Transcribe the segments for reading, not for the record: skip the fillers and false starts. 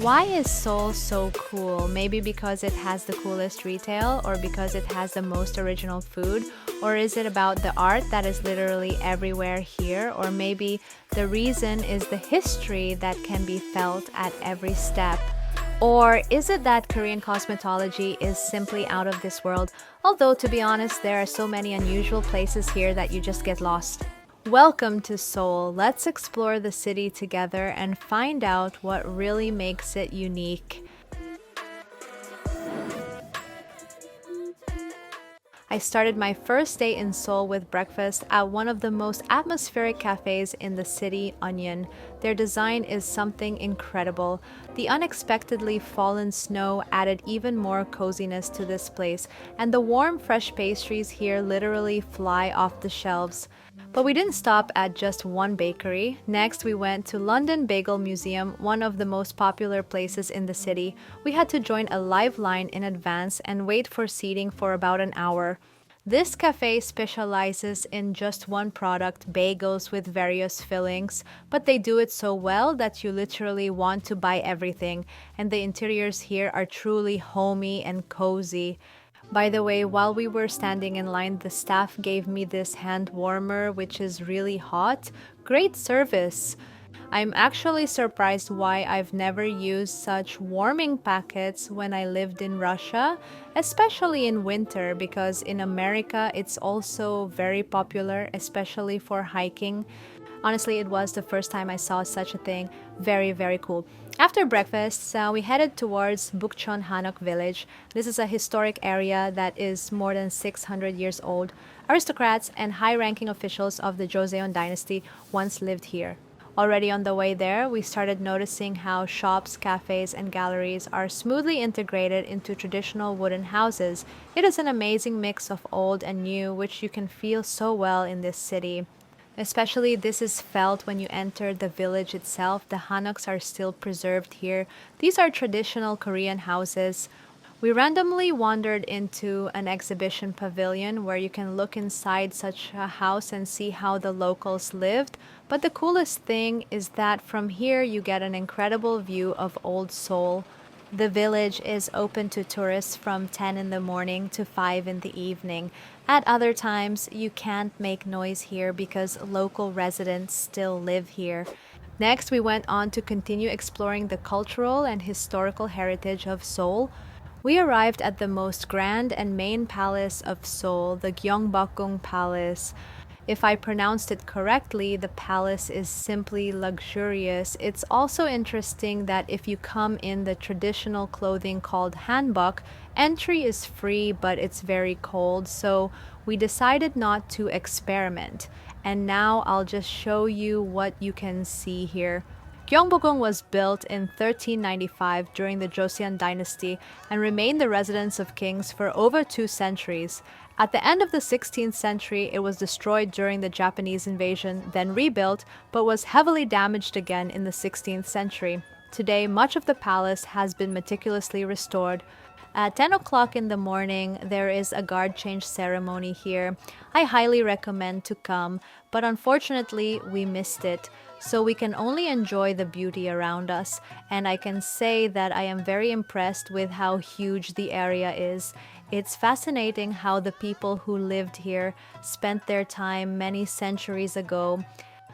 Why is Seoul so cool? Maybe because it has the coolest retail, or because it has the most original food, or is it about the art that is literally everywhere here, or maybe the reason is the history that can be felt at every step? Or is it that Korean cosmetology is simply out of this world? Although, to be honest, there are so many unusual places here that you just get lost. Welcome to Seoul. Let's explore the city together and find out what really makes it unique. I started my first day in Seoul with breakfast at one of the most atmospheric cafes in the city, Onion. Their design is something incredible. The unexpectedly fallen snow added even more coziness to this place, and the warm, fresh pastries here literally fly off the shelves. But we didn't stop at just one bakery. Next, we went to London Bagel Museum, one of the most popular places in the city. We had to join a live line in advance and wait for seating for about an hour. This cafe specializes in just one product, bagels with various fillings, but they do it so well that you literally want to buy everything, and the interiors here are truly homey and cozy. By the way, while we were standing in line, the staff gave me this hand warmer, which is really hot. Great service! I'm actually surprised why I've never used such warming packets when I lived in Russia, especially in winter, because in America it's also very popular, especially for hiking. Honestly, it was the first time I saw such a thing. Very, very cool. After breakfast, we headed towards Bukchon Hanok village. This is a historic area that is more than 600 years old. Aristocrats and high-ranking officials of the Joseon dynasty once lived here. Already on the way there, we started noticing how shops, cafes, and galleries are smoothly integrated into traditional wooden houses. It is an amazing mix of old and new, which you can feel so well in this city. Especially this is felt when you enter the village itself. The hanoks are still preserved here. These are traditional Korean houses. We randomly wandered into an exhibition pavilion where you can look inside such a house and see how the locals lived. But the coolest thing is that from here you get an incredible view of Old Seoul. The village is open to tourists from 10 in the morning to 5 in the evening. At other times, you can't make noise here because local residents still live here. Next, we went on to continue exploring the cultural and historical heritage of Seoul. We arrived at the most grand and main palace of Seoul, the Gyeongbokgung Palace. If I pronounced it correctly, the palace is simply luxurious. It's also interesting that if you come in the traditional clothing called hanbok, entry is free, but it's very cold, so we decided not to experiment. And now I'll just show you what you can see here. Gyeongbokgung was built in 1395 during the Joseon dynasty and remained the residence of kings for over 2 centuries. At the end of the 16th century, it was destroyed during the Japanese invasion, then rebuilt, but was heavily damaged again in the 16th century. Today, much of the palace has been meticulously restored. At 10 o'clock in the morning, there is a guard change ceremony here. I highly recommend to come, but unfortunately, we missed it. So we can only enjoy the beauty around us, and I can say that I am very impressed with how huge the area is. It's fascinating how the people who lived here spent their time many centuries ago,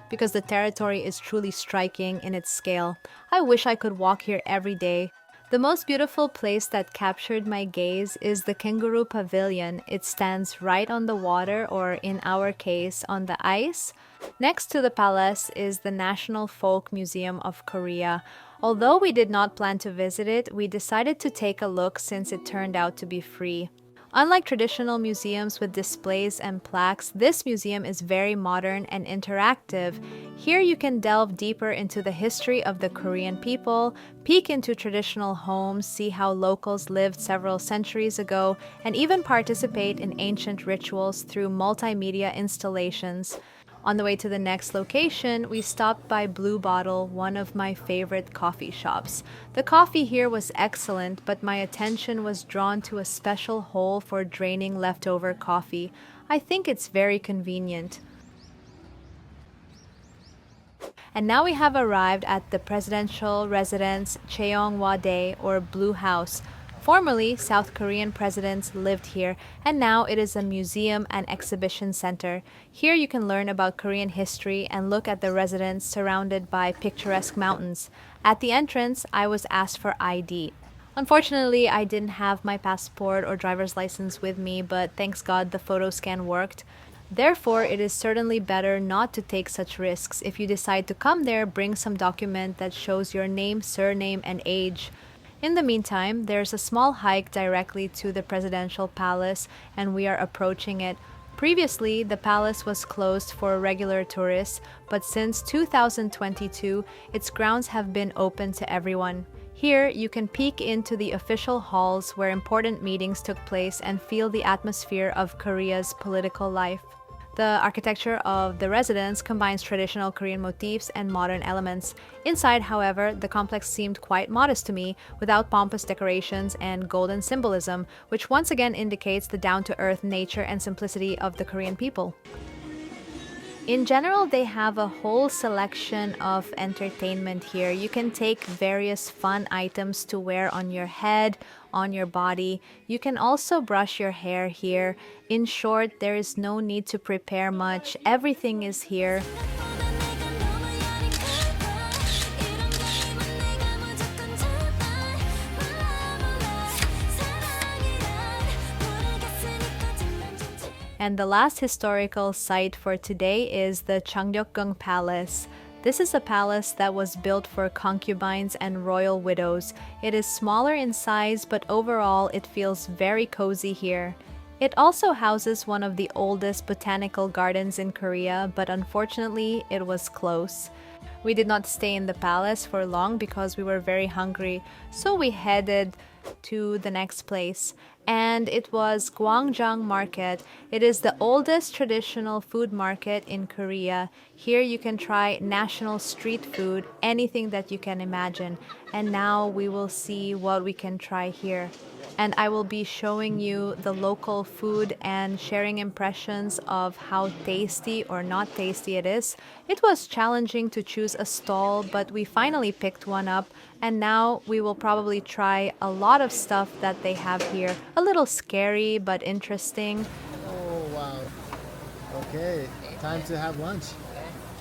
because the territory is truly striking in its scale. I wish I could walk here every day. The most beautiful place that captured my gaze is the Kangaroo Pavilion. It stands right on the water, or in our case, on the ice. Next to the palace is the National Folk Museum of Korea. Although we did not plan to visit it, we decided to take a look since it turned out to be free. Unlike traditional museums with displays and plaques, this museum is very modern and interactive. Here you can delve deeper into the history of the Korean people, peek into traditional homes, see how locals lived several centuries ago, and even participate in ancient rituals through multimedia installations. On the way to the next location, we stopped by Blue Bottle, one of my favorite coffee shops. The coffee here was excellent, but my attention was drawn to a special hole for draining leftover coffee. I think it's very convenient. And now we have arrived at the presidential residence Cheongwa-dae, or Blue House. Formerly, South Korean presidents lived here, and now it is a museum and exhibition center. Here you can learn about Korean history and look at the residence surrounded by picturesque mountains. At the entrance, I was asked for ID. Unfortunately, I didn't have my passport or driver's license with me, but thanks God the photo scan worked. Therefore, it is certainly better not to take such risks. If you decide to come there, bring some document that shows your name, surname, and age. In the meantime, there's a small hike directly to the presidential palace, and we are approaching it. Previously, the palace was closed for regular tourists, but since 2022, its grounds have been open to everyone. Here, you can peek into the official halls where important meetings took place and feel the atmosphere of Korea's political life. The architecture of the residence combines traditional Korean motifs and modern elements. Inside, however, the complex seemed quite modest to me, without pompous decorations and golden symbolism, which once again indicates the down-to-earth nature and simplicity of the Korean people. In general, they have a whole selection of entertainment here. You can take various fun items to wear on your head, on your body. You can also brush your hair here. In short, there is no need to prepare much. Everything is here. And the last historical site for today is the Changgyeokgung Palace. This is a palace that was built for concubines and royal widows. It is smaller in size, but overall it feels very cozy here. It also houses one of the oldest botanical gardens in Korea, but unfortunately it was closed. We did not stay in the palace for long because we were very hungry, so we headed to the next place, and it was Gwangjang Market. It is the oldest traditional food market in Korea. Here you can try national street food, anything that you can imagine. And now we will see what we can try here. And I will be showing you the local food and sharing impressions of how tasty or not tasty it is. It was challenging to choose a stall, but we finally picked one up, and now we will probably try a lot of stuff that they have here. A little scary, but interesting. Oh, wow. Okay, time to have lunch.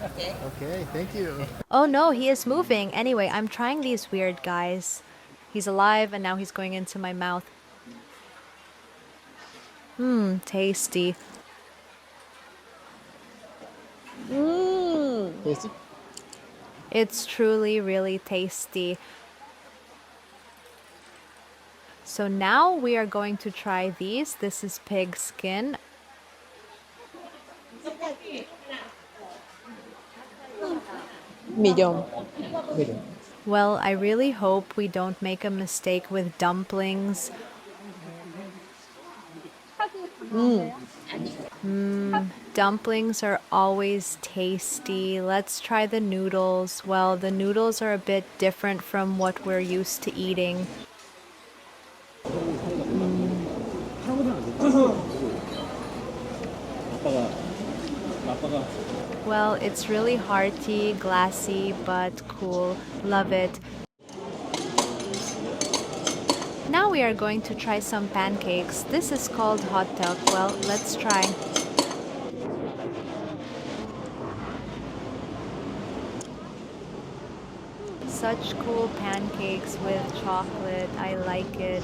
Okay, thank you. Oh no, he is moving. Anyway, I'm trying these weird guys. He's alive and now he's going into my mouth. Tasty. Tasty? It's truly really tasty. So now we are going to try these. This is pig skin. Medium. Medium. Well, I really hope we don't make a mistake with dumplings. Dumplings are always tasty. Let's try the noodles. Well, the noodles are a bit different from what we're used to eating. Well, it's really hearty, glassy, but cool. Love it. Now we are going to try some pancakes. This is called hot dog. Well, let's try. Such cool pancakes with chocolate. I like it.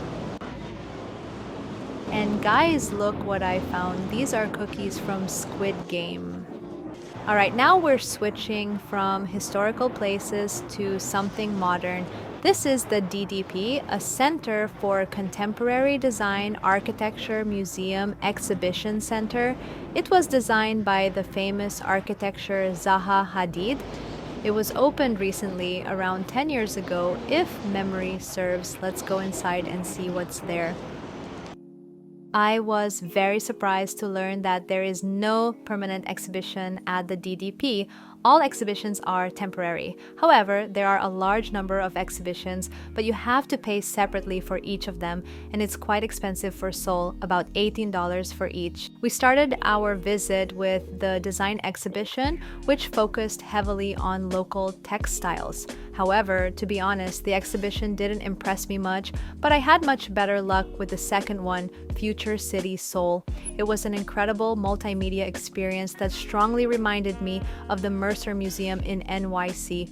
And guys, look what I found. These are cookies from Squid Game. Alright, now we're switching from historical places to something modern. This is the DDP, a center for contemporary design, architecture, museum, exhibition center. It was designed by the famous architecture Zaha Hadid. It was opened recently, around 10 years ago, if memory serves. Let's go inside and see what's there. I was very surprised to learn that there is no permanent exhibition at the DDP. All exhibitions are temporary. However, there are a large number of exhibitions, but you have to pay separately for each of them, and it's quite expensive for Seoul, about $18 for each. We started our visit with the design exhibition, which focused heavily on local textiles. However, to be honest, the exhibition didn't impress me much, but I had much better luck with the second one, Future City Seoul. It was an incredible multimedia experience that strongly reminded me of the Mercer Museum in NYC.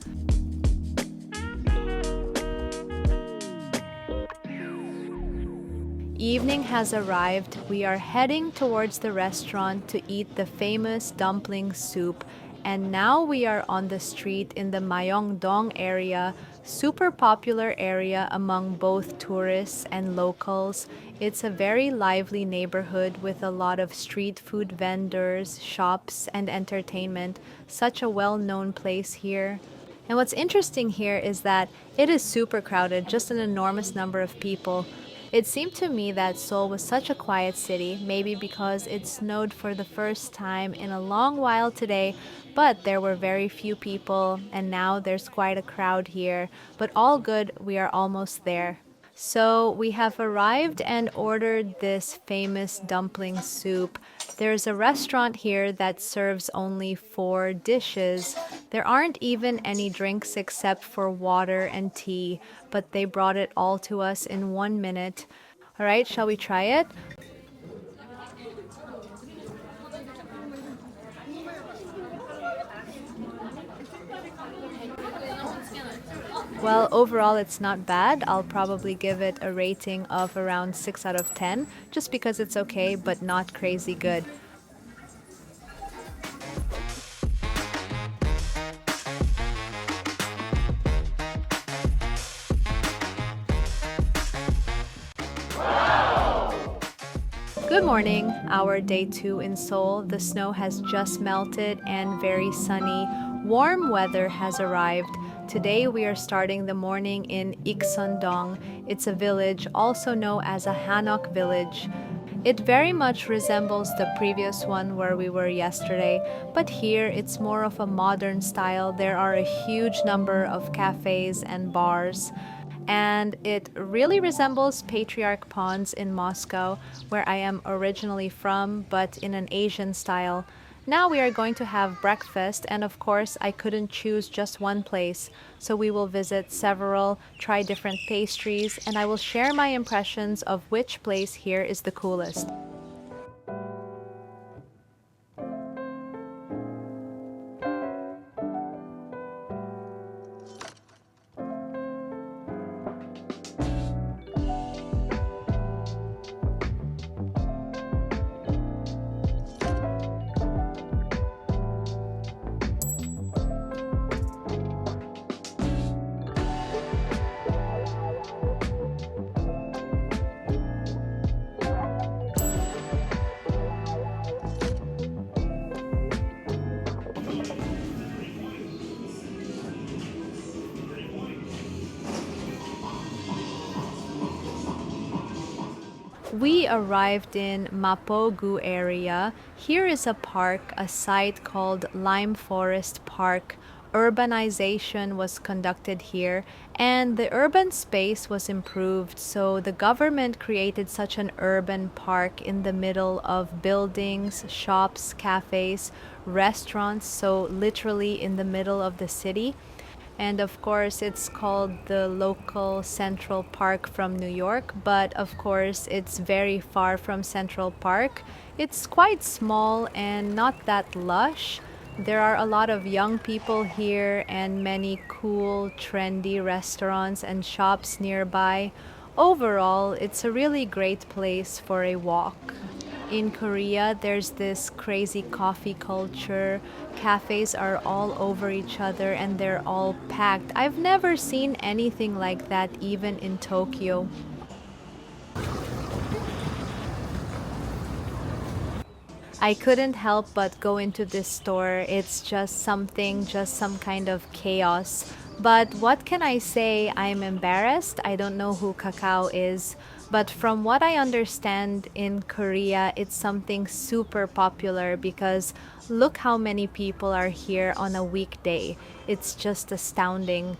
Evening has arrived. We are heading towards the restaurant to eat the famous dumpling soup. And now we are on the street in the Myeongdong area, super popular area among both tourists and locals. It's a very lively neighborhood with a lot of street food vendors, shops, and entertainment. Such a well-known place here. And what's interesting here is that it is super crowded, just an enormous number of people. It seemed to me that Seoul was such a quiet city, maybe because it snowed for the first time in a long while today, but there were very few people, and now there's quite a crowd here. But all good, we are almost there. So we have arrived and ordered this famous dumpling soup. There's a restaurant here that serves only 4 dishes. There aren't even any drinks except for water and tea, but they brought it all to us in 1 minute. All right, shall we try it? Well, overall, it's not bad. I'll probably give it a rating of around 6 out of 10, just because it's okay, but not crazy good. Good morning, our day 2 in Seoul. The snow has just melted and very sunny. Warm weather has arrived. Today we are starting the morning in Ikseondong. It's a village also known as a Hanok village. It very much resembles the previous one where we were yesterday, but here it's more of a modern style. There are a huge number of cafes and bars. And it really resembles Patriarch Ponds in Moscow, where I am originally from, but in an Asian style. Now we are going to have breakfast, and of course, I couldn't choose just one place, so we will visit several, try different pastries, and I will share my impressions of which place here is the coolest. We arrived in Mapogu area. Here is a park, a site called Lime Forest Park. Urbanization was conducted here, and the urban space was improved. So the government created such an urban park in the middle of buildings, shops, cafes, restaurants, so literally in the middle of the city. And of course, it's called the local Central Park from New York, but of course, it's very far from Central Park. It's quite small and not that lush. There are a lot of young people here and many cool, trendy restaurants and shops nearby. Overall, it's a really great place for a walk. In Korea, there's this crazy coffee culture. Cafes are all over each other and they're all packed. I've never seen anything like that even in Tokyo. I couldn't help but go into this store. It's just something, just some kind of chaos. But what can I say? I'm embarrassed. I don't know who Kakao is. But from what I understand in Korea, it's something super popular because look how many people are here on a weekday. It's just astounding.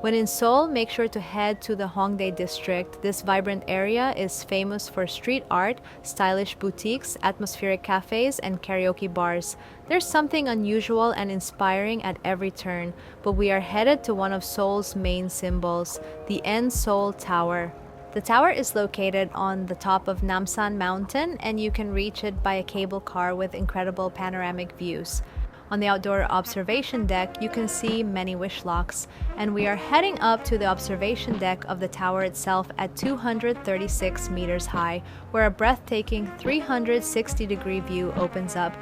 When in Seoul, make sure to head to the Hongdae district. This vibrant area is famous for street art, stylish boutiques, atmospheric cafes, and karaoke bars. There's something unusual and inspiring at every turn, but we are headed to one of Seoul's main symbols, the N Seoul Tower. The tower is located on the top of Namsan Mountain, and you can reach it by a cable car with incredible panoramic views. On the outdoor observation deck, you can see many wish locks, and we are heading up to the observation deck of the tower itself at 236 meters high, where a breathtaking 360-degree view opens up.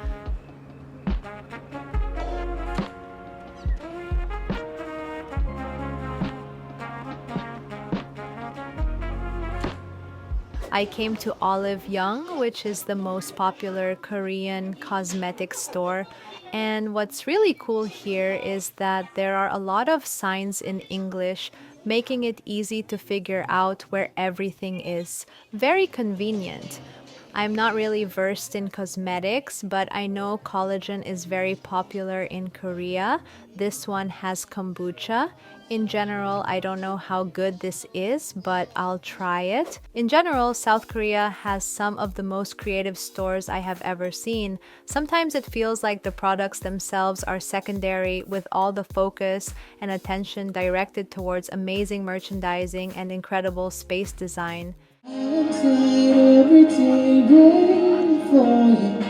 I came to Olive Young, which is the most popular Korean cosmetic store. And what's really cool here is that there are a lot of signs in English, making it easy to figure out where everything is. Very convenient. I'm not really versed in cosmetics, but I know collagen is very popular in Korea. This one has kombucha. In general, I don't know how good this is, but I'll try it. In general, South Korea has some of the most creative stores I have ever seen. Sometimes it feels like the products themselves are secondary, with all the focus and attention directed towards amazing merchandising and incredible space design. Outside every day waiting for you.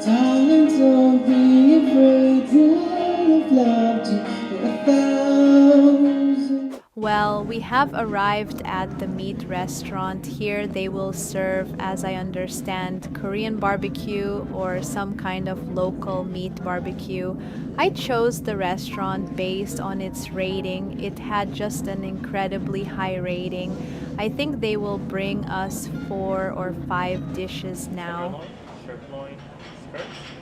Darling, don't be afraid I've loved you a thousand. Well, we have arrived at the meat restaurant. Here they will serve, as I understand, Korean barbecue or some kind of local meat barbecue. I chose the restaurant based on its rating. It had just an incredibly high rating. I think they will bring us 4 or 5 dishes now.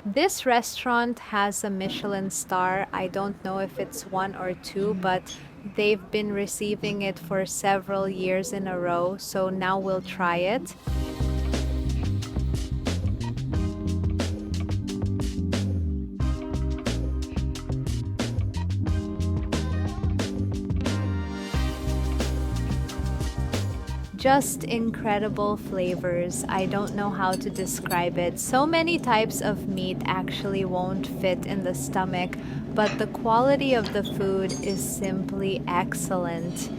This restaurant has a Michelin star. I don't know if it's 1 or 2, but they've been receiving it for several years in a row, so now we'll try it. Just incredible flavors. I don't know how to describe it. So many types of meat actually won't fit in the stomach, but the quality of the food is simply excellent.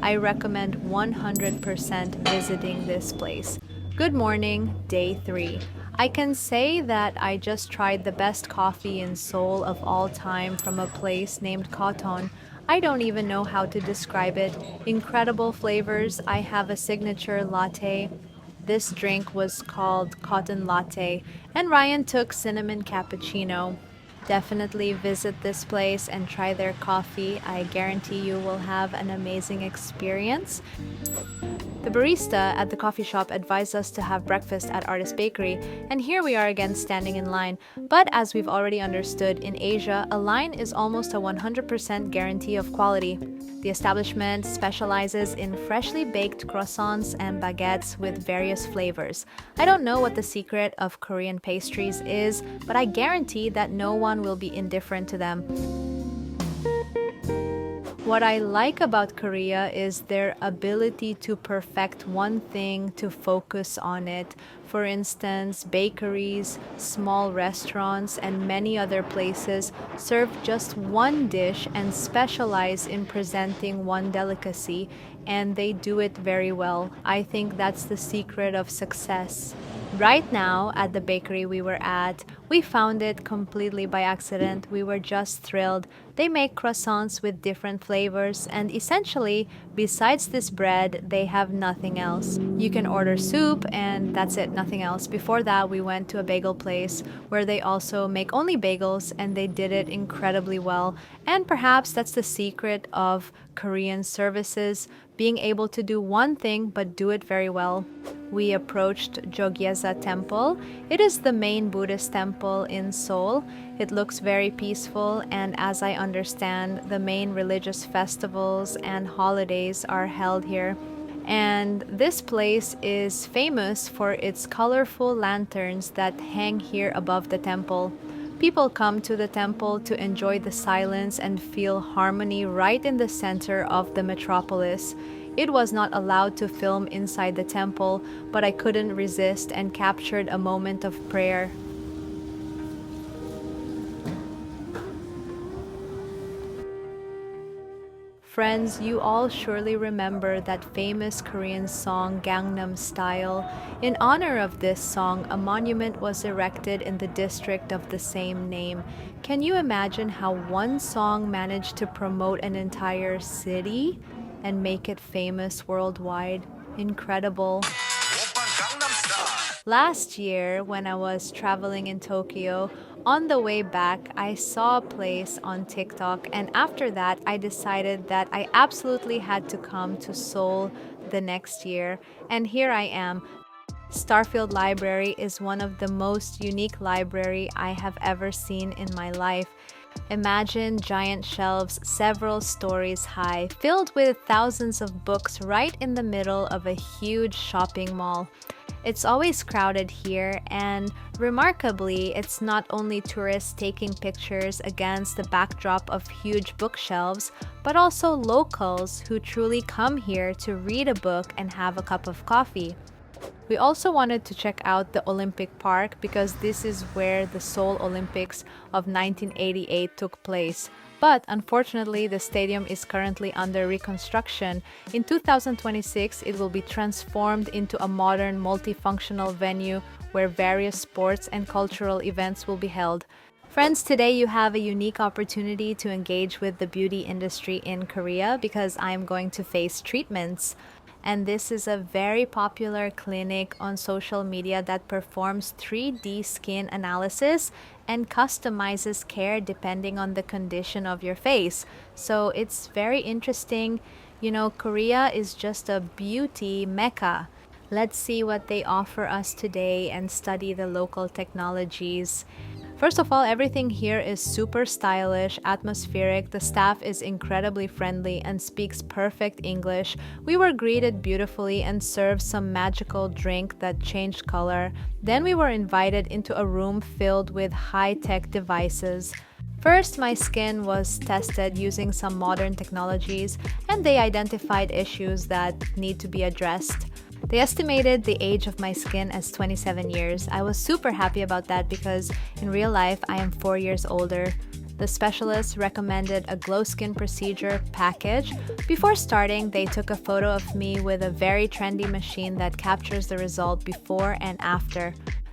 I recommend 100% visiting this place. Good morning, day 3. I can say that I just tried the best coffee in Seoul of all time from a place named Cotton. I don't even know how to describe it. Incredible flavors. I have a signature latte. This drink was called Cotton Latte, and Ryan took cinnamon cappuccino. Definitely visit this place and try their coffee. I guarantee you will have an amazing experience. The barista at the coffee shop advised us to have breakfast at Artist Bakery, and here we are again standing in line. But as we've already understood, in Asia, a line is almost a 100% guarantee of quality. The establishment specializes in freshly baked croissants and baguettes with various flavors. I don't know what the secret of Korean pastries is, but I guarantee that no one will be indifferent to them. What I like about Korea is their ability to perfect one thing, to focus on it. For instance, bakeries, small restaurants, and many other places serve just one dish and specialize in presenting one delicacy, and they do it very well. I think that's the secret of success. Right now, at the bakery we were at, we found it completely by accident. We were just thrilled. They make croissants with different flavors, and essentially, besides this bread, they have nothing else. You can order soup, and that's it, nothing else. Before that, we went to a bagel place where they also make only bagels, and they did it incredibly well. And perhaps that's the secret of Korean services, being able to do one thing but do it very well. We approached Jogyesa Temple. It is the main Buddhist temple in Seoul. It looks very peaceful, and as I understand, the main religious festivals and holidays are held here. And this place is famous for its colorful lanterns that hang here above the temple. People come to the temple to enjoy the silence and feel harmony right in the center of the metropolis. It was not allowed to film inside the temple, but I couldn't resist and captured a moment of prayer. Friends, you all surely remember that famous Korean song Gangnam Style. In honor of this song, a monument was erected in the district of the same name. Can you imagine how one song managed to promote an entire city and make it famous worldwide? Incredible. Last year, when I was traveling in Tokyo, on the way back, I saw a place on TikTok, and after that, I decided that I absolutely had to come to Seoul the next year. And here I am. Starfield Library is one of the most unique library I have ever seen in my life. Imagine giant shelves several stories high, filled with thousands of books right in the middle of a huge shopping mall. It's always crowded here, and remarkably, it's not only tourists taking pictures against the backdrop of huge bookshelves, but also locals who truly come here to read a book and have a cup of coffee. We also wanted to check out the Olympic Park because this is where the Seoul Olympics of 1988 took place. But unfortunately, the stadium is currently under reconstruction. In 2026, it will be transformed into a modern multifunctional venue where various sports and cultural events will be held. Friends, today you have a unique opportunity to engage with the beauty industry in Korea because I'm going to face treatments. And this is a very popular clinic on social media that performs 3D skin analysis and customizes care depending on the condition of your face. So it's very interesting. You know, Korea is just a beauty mecca. Let's see what they offer us today and study the local technologies. First of all, everything here is super stylish, atmospheric. The staff is incredibly friendly and speaks perfect English. We were greeted beautifully and served some magical drink that changed color. Then we were invited into a room filled with high-tech devices. First, my skin was tested using some modern technologies, and they identified issues that need to be addressed. They estimated the age of my skin as 27 years. I was super happy about that because in real life, I am 4 years older. The specialist recommended a glow skin procedure package. Before starting, they took a photo of me with a very trendy machine that captures the result before and after.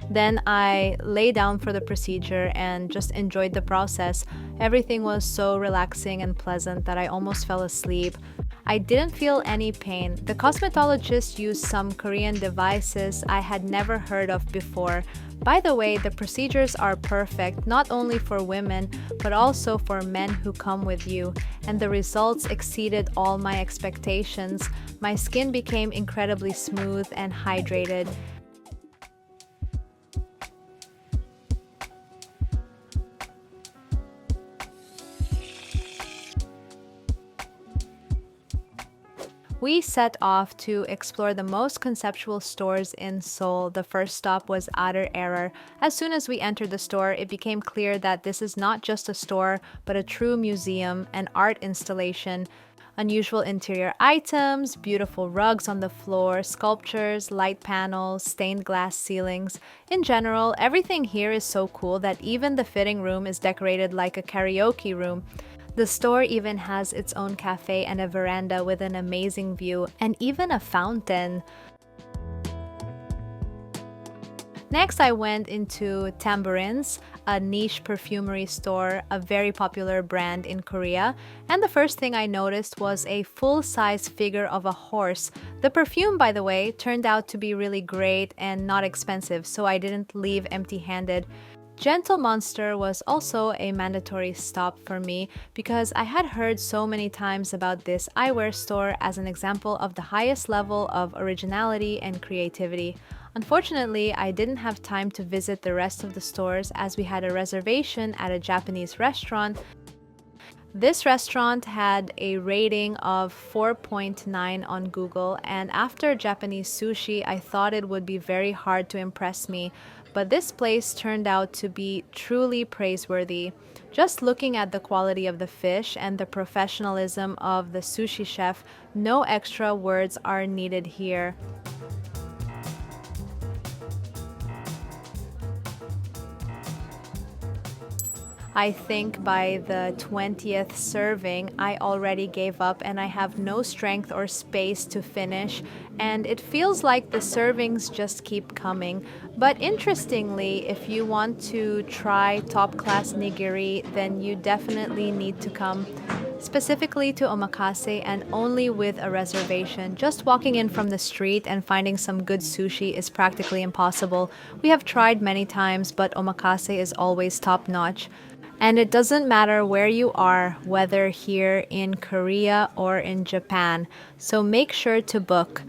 Then I lay down for the procedure and just enjoyed the process. Everything was so relaxing and pleasant that I almost fell asleep. I didn't feel any pain. The cosmetologist used some Korean devices I had never heard of before. By the way, the procedures are perfect not only for women but also for men who come with you, and the results exceeded all my expectations. My skin became incredibly smooth and hydrated. We set off to explore the most conceptual stores in Seoul. The first stop was Outer Error. As soon as we entered the store, it became clear that this is not just a store, but a true museum, an art installation. Unusual interior items, beautiful rugs on the floor, sculptures, light panels, stained glass ceilings. In general, everything here is so cool that even the fitting room is decorated like a karaoke room. The store even has its own cafe and a veranda with an amazing view, and even a fountain. Next, I went into Tambourines, a niche perfumery store, a very popular brand in Korea. And the first thing I noticed was a full-size figure of a horse. The perfume, by the way, turned out to be really great and not expensive, so I didn't leave empty-handed. Gentle Monster was also a mandatory stop for me because I had heard so many times about this eyewear store as an example of the highest level of originality and creativity. Unfortunately, I didn't have time to visit the rest of the stores as we had a reservation at a Japanese restaurant. This restaurant had a rating of 4.9 on Google, and after Japanese sushi, I thought it would be very hard to impress me, but this place turned out to be truly praiseworthy. Just looking at the quality of the fish and the professionalism of the sushi chef, no extra words are needed here. I think by the 20th serving, I already gave up and I have no strength or space to finish. And it feels like the servings just keep coming. But interestingly, if you want to try top class nigiri, then you definitely need to come specifically to omakase and only with a reservation. Just walking in from the street and finding some good sushi is practically impossible. We have tried many times, but omakase is always top notch. And it doesn't matter where you are, whether here in Korea or in Japan, so make sure to book.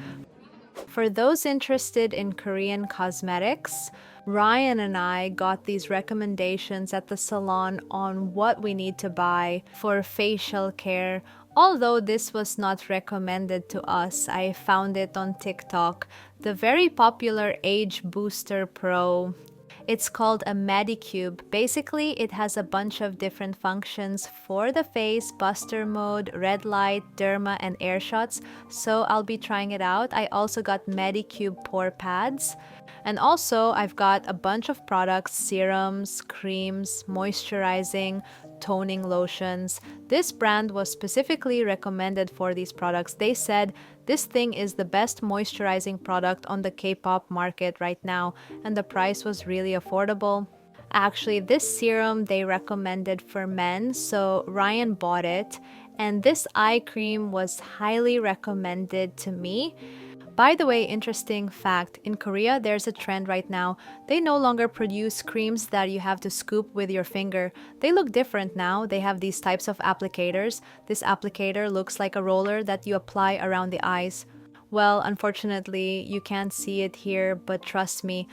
For those interested in Korean cosmetics, Ryan and I got these recommendations at the salon on what we need to buy for facial care. Although this was not recommended to us, I found it on TikTok. The very popular Age Booster Pro. It's called a Medicube. Basically, it has a bunch of different functions for the face, buster mode, red light, derma, and air shots. So I'll be trying it out. I also got Medicube pore pads. And also, I've got a bunch of products, serums, creams, moisturizing, toning lotions. This brand was specifically recommended for these products. They said this thing is the best moisturizing product on the K-pop market right now, and the price was really affordable. Actually, this serum they recommended for men, so Ryan bought it, and this eye cream was highly recommended to me. By the way, interesting fact, in Korea there's a trend right now. They no longer produce creams that you have to scoop with your finger. They look different now. They have these types of applicators. This applicator looks like a roller that you apply around the eyes. Well, unfortunately, you can't see it here, but trust me.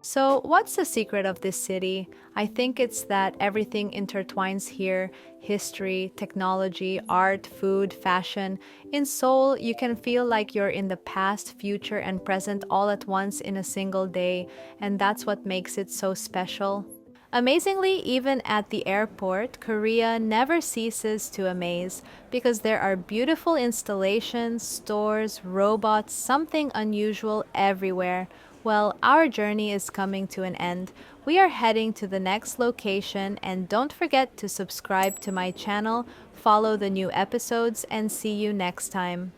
So, what's the secret of this city? I think it's that everything intertwines here: history, technology, art, food, fashion. In Seoul, you can feel like you're in the past, future, and present all at once in a single day, and that's what makes it so special. Amazingly, even at the airport, Korea never ceases to amaze because there are beautiful installations, stores, robots, something unusual everywhere. Well, our journey is coming to an end. We are heading to the next location, and don't forget to subscribe to my channel, follow the new episodes, and see you next time.